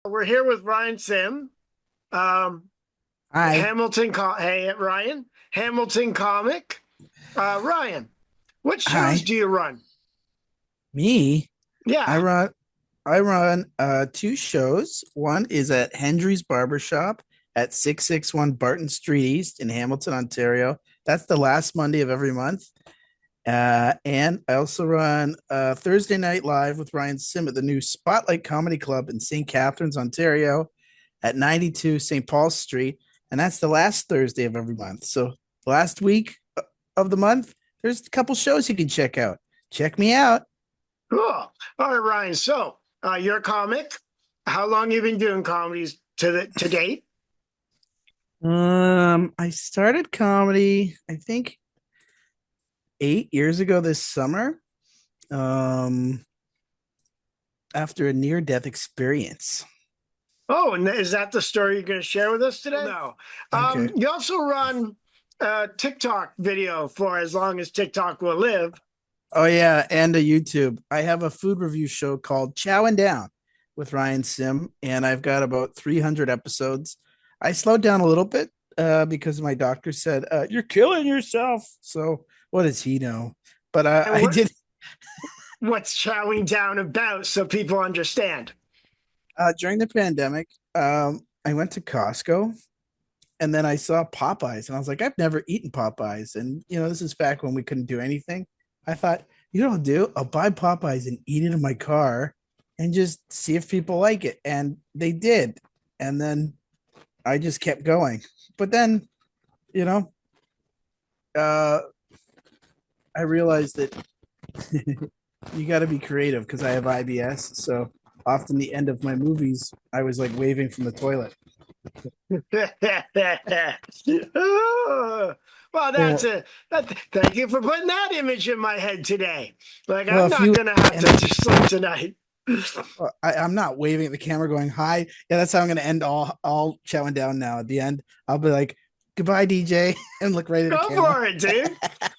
We're here with Ryan Sim, um, Hi. Hey, Ryan, Hamilton comic. Ryan, what shows Hi. do you run? Me. I Yeah. run I run two shows. One is at Hendry's Barbershop at 661 Barton Street East in Hamilton, Ontario. That's the last Monday of every month. And I also run Thursday Night Live with Ryan Sim at the new Spotlight Comedy Club in St. Catharines, Ontario at 92 St. Paul Street. And that's the last Thursday of every month. So last week of the month, there's a couple shows you can check out. Check me out. Cool. All right, Ryan. So, you're a comic. How long you been doing comedies to date? I started comedy, I think 8 years ago this summer. Um, after a near-death experience. Oh, and is that the story you're going to share with us today? No. Okay. You also run a TikTok video for as long as TikTok will live. Oh yeah, and a YouTube. I have a food review show called Chowing Down with Ryan Sim, and I've got about 300 episodes. I slowed down a little bit because my doctor said you're killing yourself. So what does he know? But And I did what's chowing down about so people understand? during the pandemic. I went to Costco and then I saw Popeyes, and I was like, I've never eaten Popeyes, and this is back when we couldn't do anything. I thought, you know what I'll do? I'll buy Popeyes and eat it in my car, and just see if people like it, and they did, and then I just kept going. But then, you know, uh, I realized that you got to be creative because I have IBS, so often the end of my movies, I was like waving from the toilet. Oh, well, Well, thank you for putting that image in my head today. Like, well, I'm if not you gonna have and to sleep tonight. I'm not waving at the camera going hi. Yeah, that's how I'm gonna end all chowing down now. At the end, I'll be like, goodbye, DJ, and look right at the Go camera. for it, dude.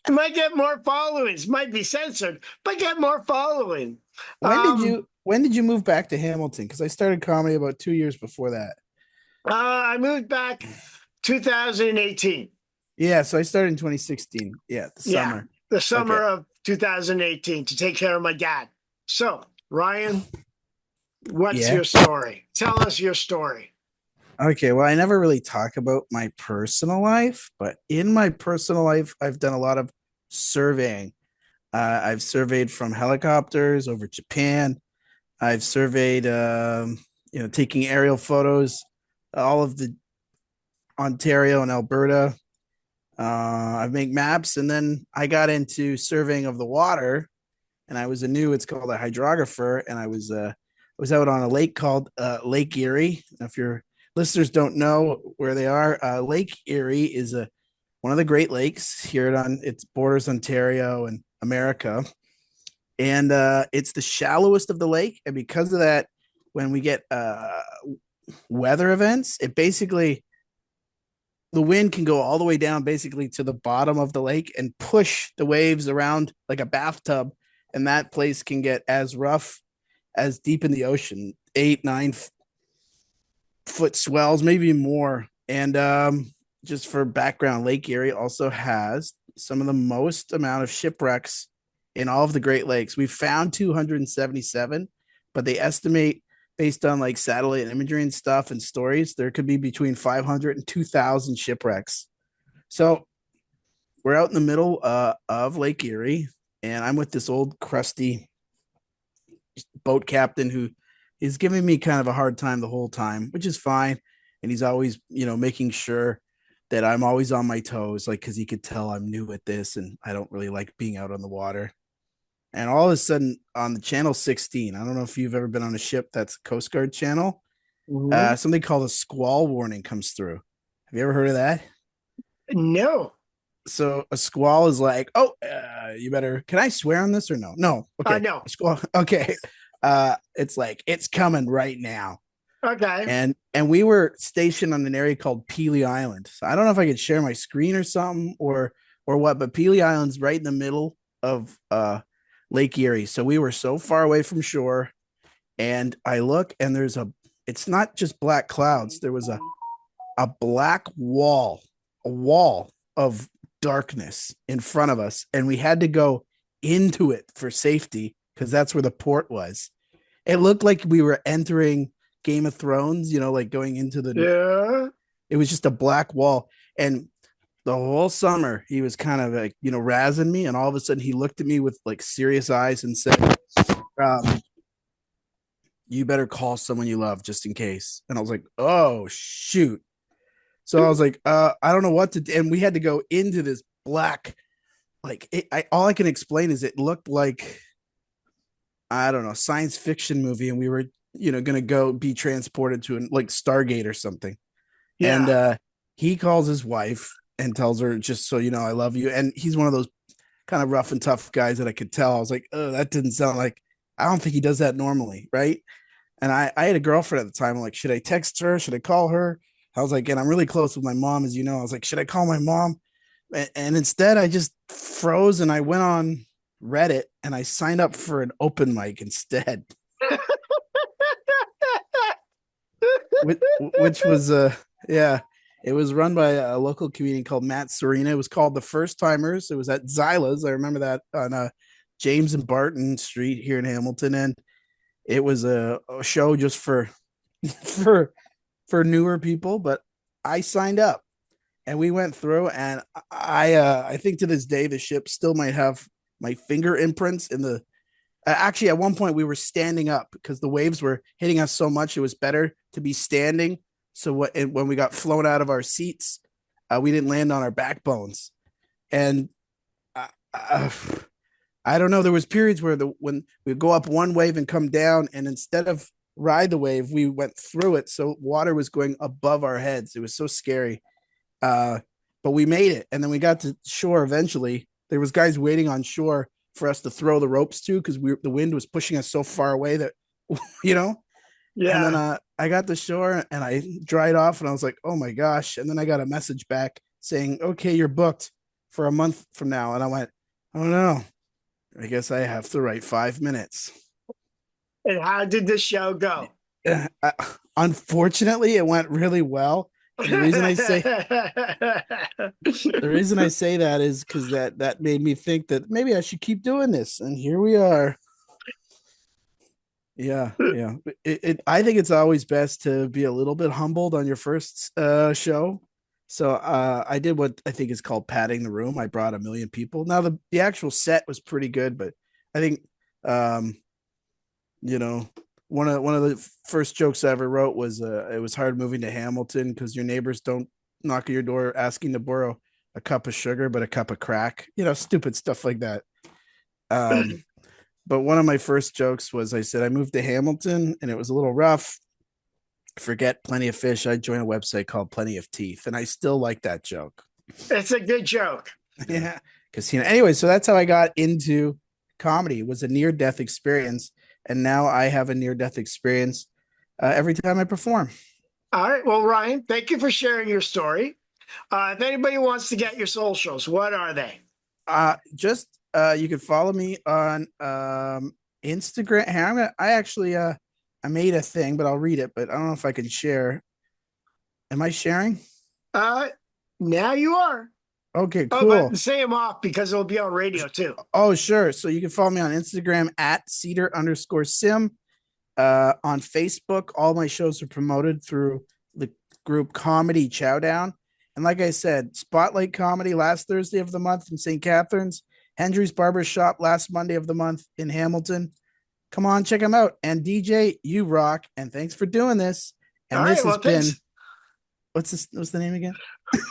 You might get more followings. Might be censored, but get more following. When did you move back to Hamilton? Because I started comedy about 2 years before that. I moved back 2018. Yeah, so I started in 2016. Yeah, the Yeah, summer. the Okay. summer of 2018 to take care of my dad. So, Ryan, what's Yeah. your story? Tell us your story. Okay. Well, I never really talk about my personal life, but in my personal life, I've done a lot of surveying. I've surveyed from helicopters over Japan. I've surveyed, taking aerial photos, all of the Ontario and Alberta. I make maps, and then I got into surveying of the water, and it's called a hydrographer, and I was out on a lake called Lake Erie. If your listeners don't know where they are, Lake Erie is a one of the Great Lakes here on its borders Ontario and America, and it's the shallowest of the lake, and because of that, when we get weather events, it basically the wind can go all the way down basically to the bottom of the lake and push the waves around like a bathtub, and that place can get as rough as deep in the ocean, 8 9 foot swells, maybe more. And just for background, Lake Erie also has some of the most amount of shipwrecks in all of the Great Lakes. We've found 277, but they estimate, based on like satellite imagery and stuff and stories, there could be between 500 and 2,000 shipwrecks. So we're out in the middle of Lake Erie, and I'm with this old crusty boat captain who is giving me kind of a hard time the whole time, which is fine. And he's always, making sure that I'm always on my toes, like, because he could tell I'm new at this and I don't really like being out on the water. And all of a sudden, on the channel 16, I don't know if you've ever been on a ship that's a Coast Guard channel, Mhm. something called a squall warning comes through. Have you ever heard of that? No, So a squall is like, oh, you better. Can I swear on this or no? No. Okay. no. A squall. Okay. It's like it's coming right now. Okay. And we were stationed on an area called Pelee Island. So I don't know if I could share my screen or something or what, but Pelee Island's right in the middle of Lake Erie. So we were so far away from shore, and I look and there's a it's not just black clouds. There was a black wall, a wall of darkness in front of us, and we had to go into it for safety because that's where the port was. It looked like we were entering Game of Thrones, like going into the. Yeah. It was just a black wall, and the whole summer he was kind of like razzing me, and all of a sudden he looked at me with like serious eyes and said, um, "You better call someone you love just in case." And I was like, "Oh shoot." So I was like, I don't know what to do. And we had to go into this black, like all I can explain is it looked like, I don't know, science fiction movie. And we were, going to go be transported to like Stargate or something. And Yeah. he calls his wife and tells her, just so you know, I love you. And he's one of those kind of rough and tough guys that I could tell. I was like, oh, that didn't sound like, I don't think he does that normally. Right. And I had a girlfriend at the time. I'm like, should I text her? Should I call her? I was like, and I'm really close with my mom, as you know. I was like, should I call my mom? And instead, I just froze and I went on Reddit and I signed up for an open mic instead, which was yeah, it was run by a local comedian called Matt Serena. It was called The First Timers. It was at Zyla's. I remember that on James and Barton Street here in Hamilton, and it was a show just for for newer people. But I signed up and we went through, and I think to this day the ship still might have my finger imprints in the. Actually, at one point we were standing up because the waves were hitting us so much. It was better to be standing. So when we got flown out of our seats, we didn't land on our backbones. And uh, I don't know. There was periods where when we go up one wave and come down, and instead of ride the wave, we went through it. So water was going above our heads. It was so scary. But we made it, and then we got to shore eventually. There was guys waiting on shore for us to throw the ropes to because the wind was pushing us so far away that you know. And then Yeah. I got to shore and I dried off, and I was like, oh my gosh. And then I got a message back saying, okay, you're booked for a month from now. And I went, oh no, I guess I have to write 5 minutes. And how did the show go? Uh, Unfortunately, it went really well. And the reason I say that is because that made me think that maybe I should keep doing this. And here we are. Yeah, yeah. I think it's always best to be a little bit humbled on your first show. So I did what I think is called padding the room. I brought 1 million people. Now the actual set was pretty good, but I think um, you know, one of the first jokes I ever wrote was it was hard moving to Hamilton because your neighbors don't knock at your door asking to borrow a cup of sugar, but a cup of crack. Stupid stuff like that. Um, but one of my first jokes was I said I moved to Hamilton and it was a little rough. Forget Plenty of Fish. I joined a website called Plenty of Teeth, and I still like that joke. It's a good joke. Yeah, because anyway, so that's how I got into comedy. It was a near death experience, and now I have a near death experience every time I perform. All right. Well, Ryan, thank you for sharing your story. If anybody wants to get your socials, what are they? Just you can follow me on Instagram. Hey, I actually I made a thing, but I'll read it. But I don't know if I can share. Am I sharing? Uh, Now you are. Okay, Oh, cool. but say them off because it'll be on radio too. Oh, sure. So you can follow me on Instagram at Cedar_Sim. On Facebook, all my shows are promoted through the group Comedy Chowdown. And like I said, Spotlight Comedy last Thursday of the month in St. Catharines, Hendry's Barber Shop last Monday of the month in Hamilton. Come on, check them out. And DJ, you rock. And thanks for doing this. And All this right. has Well, been thanks. what's the name again?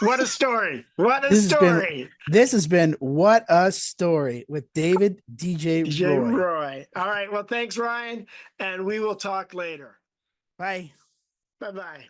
What a story. What a This has been story. this has been What a Story with David DJ DJ Roy. Roy. All right. Well, thanks, Ryan. And we will talk later. Bye. Bye bye.